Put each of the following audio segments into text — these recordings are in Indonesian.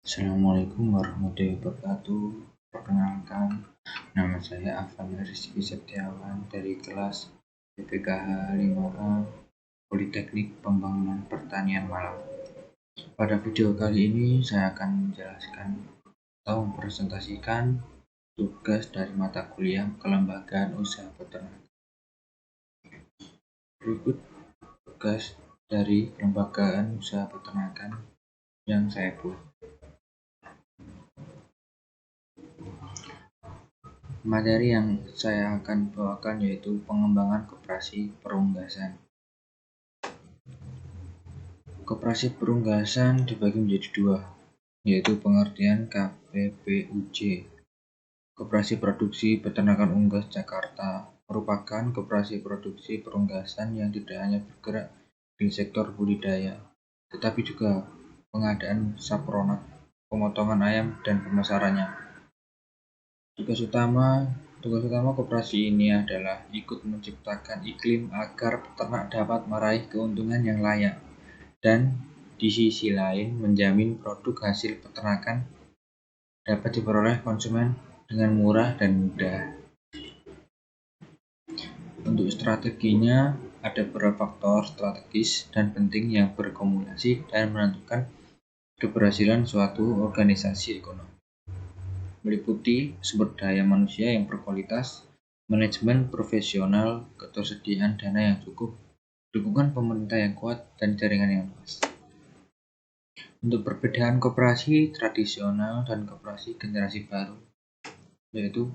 Assalamualaikum warahmatullahi wabarakatuh. Perkenalkan, nama saya Afan Rizky Setiawan dari kelas PPKH 5A Politeknik Pembangunan Pertanian Malang. Pada video kali ini saya akan menjelaskan atau mempresentasikan tugas dari mata kuliah Kelembagaan Usaha Peternakan. Berikut tugas dari Kelembagaan Usaha Peternakan yang saya buat. Materi yang saya akan bawakan yaitu pengembangan koperasi perunggasan. Koperasi perunggasan dibagi menjadi dua, yaitu pengertian KPPUJ. Koperasi Produksi Peternakan Unggas Jakarta merupakan koperasi produksi perunggasan yang tidak hanya bergerak di sektor budidaya, tetapi juga pengadaan sapronak, pemotongan ayam, dan pemasarannya. Tugas utama koperasi ini adalah ikut menciptakan iklim agar peternak dapat meraih keuntungan yang layak dan di sisi lain menjamin produk hasil peternakan dapat diperoleh konsumen dengan murah dan mudah. Untuk strateginya, ada beberapa faktor strategis dan penting yang berkumulasi dan menentukan keberhasilan suatu organisasi ekonomi, meliputi sumber daya manusia yang berkualitas, manajemen profesional, ketersediaan dana yang cukup, dukungan pemerintah yang kuat, dan jaringan yang luas. Untuk perbedaan koperasi tradisional dan koperasi generasi baru, yaitu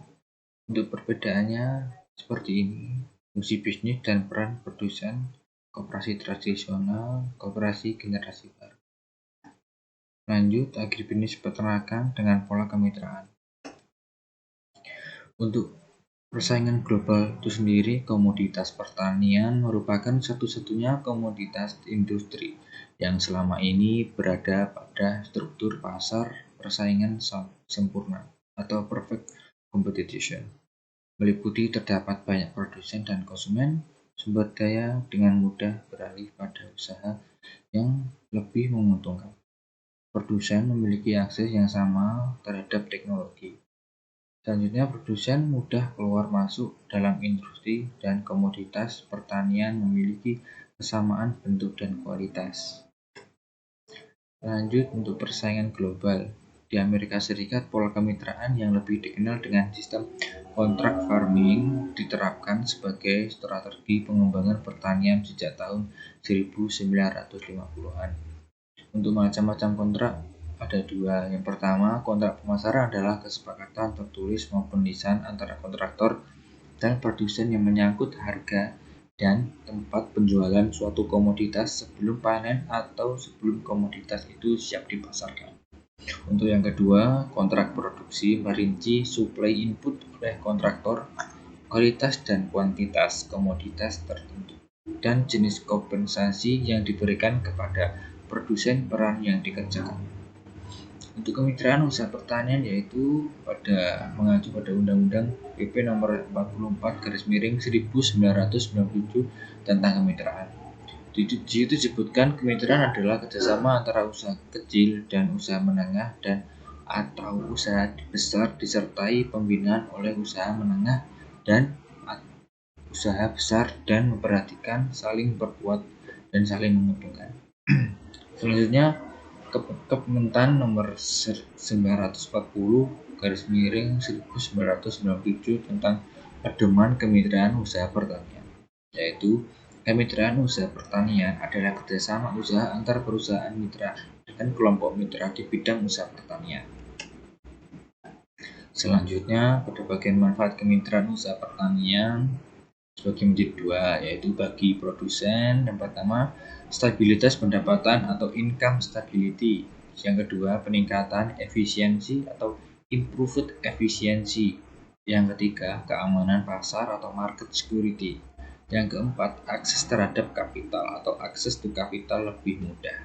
untuk perbedaannya seperti ini: fungsi bisnis dan peran produsen, koperasi tradisional, koperasi generasi baru. Lanjut, agribisnis peternakan dengan pola kemitraan. Untuk persaingan global itu sendiri, komoditas pertanian merupakan satu-satunya komoditas industri yang selama ini berada pada struktur pasar persaingan sempurna atau perfect competition, meliputi terdapat banyak produsen dan konsumen sumber daya dengan mudah beralih pada usaha yang lebih menguntungkan. Produsen memiliki akses yang sama terhadap teknologi. Selanjutnya, produsen mudah keluar masuk dalam industri dan komoditas pertanian memiliki kesamaan bentuk dan kualitas. Lanjut, untuk persaingan global. Di Amerika Serikat, pola kemitraan yang lebih dikenal dengan sistem kontrak farming diterapkan sebagai strategi pengembangan pertanian sejak tahun 1950-an. Untuk macam-macam kontrak ada dua. Yang pertama, kontrak pemasaran adalah kesepakatan tertulis maupun lisan antara kontraktor dan produsen yang menyangkut harga dan tempat penjualan suatu komoditas sebelum panen atau sebelum komoditas itu siap dipasarkan. Untuk yang kedua, kontrak produksi merinci suplai input oleh kontraktor, kualitas dan kuantitas komoditas tertentu, dan jenis kompensasi yang diberikan kepada produsen peran yang dikerjakan. Untuk kemitraan usaha pertanian yaitu mengacu pada Undang-Undang PP Nomor 44/1997 tentang kemitraan. Di situ disebutkan kemitraan adalah kerjasama antara usaha kecil dan usaha menengah dan atau usaha besar disertai pembinaan oleh usaha menengah dan usaha besar dan memperhatikan saling berbuat dan saling menguntungkan. Selanjutnya, Kementan Nomor 940/1997 tentang pedoman kemitraan usaha pertanian, yaitu kemitraan usaha pertanian adalah kerjasama usaha antar perusahaan mitra dan kelompok mitra di bidang usaha pertanian. Selanjutnya, pada bagian manfaat kemitraan usaha pertanian sebagai menjadi dua, yaitu bagi produsen yang pertama, stabilitas pendapatan atau income stability. Yang kedua, peningkatan efisiensi atau improved efficiency. Yang ketiga, keamanan pasar atau market security. Yang keempat, akses terhadap kapital atau akses to kapital lebih mudah.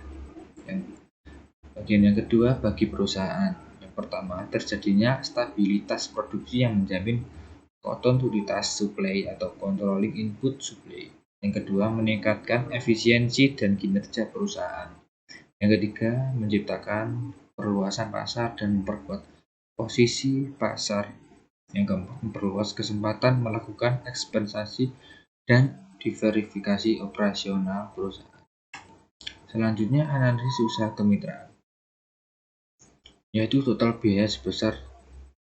Bagian yang kedua, bagi perusahaan. Yang pertama, terjadinya stabilitas produksi yang menjamin kontinuitas suplai atau controlling input supply. Yang kedua, meningkatkan efisiensi dan kinerja perusahaan. Yang ketiga, menciptakan perluasan pasar dan memperkuat posisi pasar. Yang keempat, memperluas kesempatan melakukan ekspansi dan diversifikasi operasional perusahaan. Selanjutnya, analisis usaha kemitraan, yaitu total biaya sebesar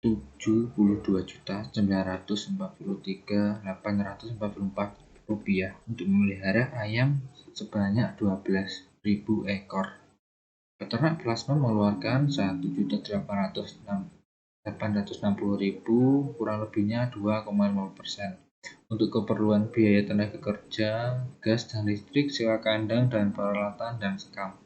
Rp72.943.844 untuk memelihara ayam sebanyak 12.000 ekor. Peternak plasma mengeluarkan 1.860.000, kurang lebihnya 2,5%, untuk keperluan biaya tenaga kerja, gas dan listrik, sewa kandang dan peralatan, dan sekam.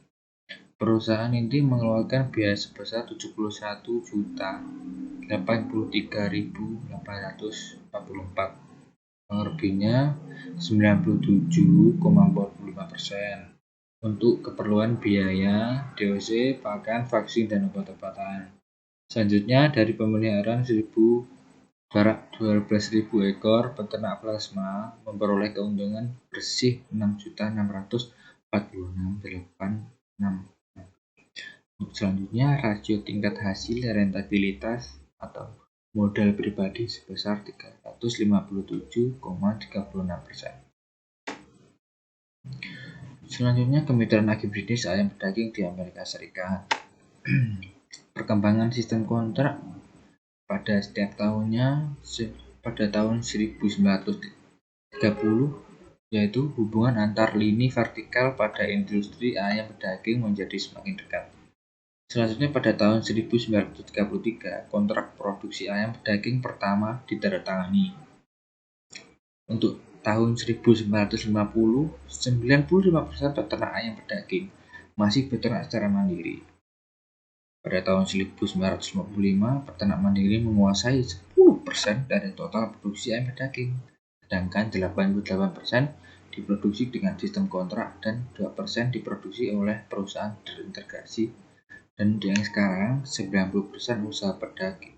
Perusahaan inti mengeluarkan biaya sebesar Rp71.083.844, kurang lebihnya 97,45%, untuk keperluan biaya DOC, pakan, vaksin, dan obat-obatan. Selanjutnya, dari pemeliharaan 12.000 ekor, peternak plasma memperoleh keuntungan bersih Rp6.646.866. Selanjutnya, rasio tingkat hasil rentabilitas atau modal pribadi sebesar 357,36%. Selanjutnya, kemitraan agribisnis ayam pedaging di Amerika Serikat. Perkembangan sistem kontrak pada setiap tahunnya pada tahun 1930, yaitu hubungan antar lini vertikal pada industri ayam pedaging menjadi semakin dekat. Selanjutnya, pada tahun 1933, kontrak produksi ayam pedaging pertama ditandatangani. Untuk tahun 1950, 95% peternak ayam pedaging masih beternak secara mandiri. Pada tahun 1955, peternak mandiri menguasai 10% dari total produksi ayam pedaging, sedangkan 88% diproduksi dengan sistem kontrak dan 2% diproduksi oleh perusahaan terintegrasi. Dan yang sekarang, 90% usaha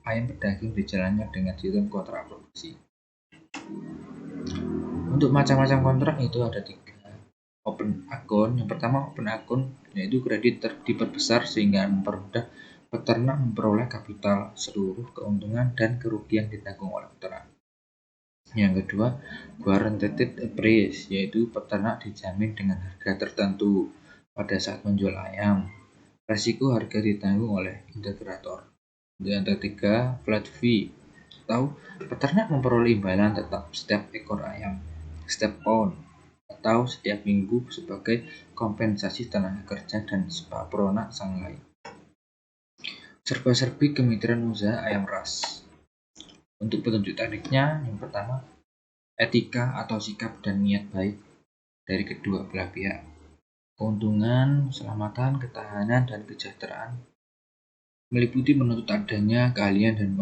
ayam pedaging dijalankan dengan sistem kontrak produksi. Untuk macam-macam kontrak itu ada 3. Open account, yang pertama open account, yaitu kredit diperbesar sehingga mempermudah peternak memperoleh kapital, seluruh keuntungan dan kerugian ditanggung oleh peternak. Yang kedua, guaranteed price, yaitu peternak dijamin dengan harga tertentu pada saat menjual ayam. Resiko harga ditanggung oleh integrator. Yang ketiga, flat fee, atau peternak memperoleh imbalan tetap setiap ekor ayam, setiap pound, atau setiap minggu sebagai kompensasi tenaga kerja dan sapronak sang lain. Serba-serbi kemitraan usaha ayam ras. Untuk petunjuk tekniknya, yang pertama, etika atau sikap dan niat baik dari kedua belah pihak. Keuntungan, keselamatan, ketahanan, dan kesejahteraan meliputi menuntut adanya keahlian dan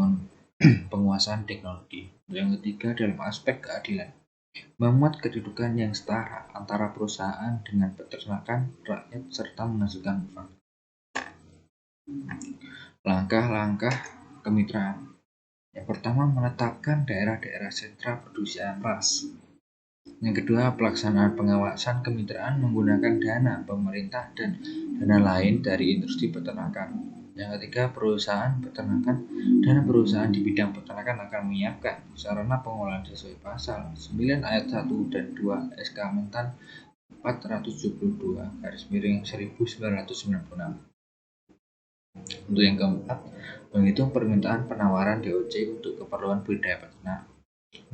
penguasaan teknologi. Yang ketiga, dalam aspek keadilan, memuat kedudukan yang setara antara perusahaan dengan peternakan rakyat serta menghasilkan uang. Langkah-langkah kemitraan. Yang pertama, menetapkan daerah-daerah sentra produksi ayam ras. Yang kedua, pelaksanaan pengawasan kemitraan menggunakan dana pemerintah dan dana lain dari industri peternakan. Yang ketiga, perusahaan peternakan dan perusahaan di bidang peternakan akan menyiapkan sarana pengolahan sesuai pasal 9 ayat 1 dan 2 SK Mentan 472/1996. Untuk yang keempat, menghitung permintaan penawaran DOC untuk keperluan budidaya peternak.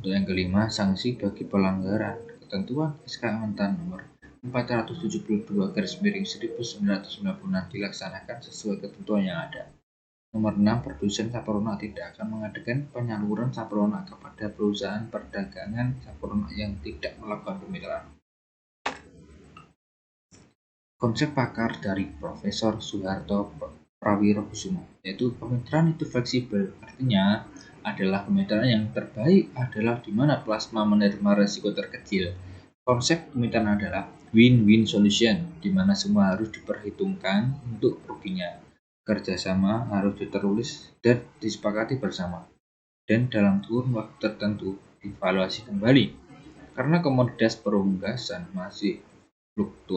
Untuk yang kelima, sanksi bagi pelanggaran ketentuan SK Mentan nomor 472/1996 dilaksanakan sesuai ketentuan yang ada. Nomor 6, produsen sapronak tidak akan mengadakan penyaluran sapronak kepada perusahaan perdagangan sapronak yang tidak melakukan kemitraan. Konsep pakar dari Profesor Soeharto Prawirokusumo, yaitu kemitraan itu fleksibel, artinya adalah kemitraan yang terbaik adalah di mana plasma menerima resiko terkecil. Konsep kemitraan adalah win-win solution, di mana semua harus diperhitungkan untuk ruginya. Kerjasama harus ditulis dan disepakati bersama, dan dalam kurun waktu tertentu dievaluasi kembali, karena komoditas perunggasan masih fluktuatif.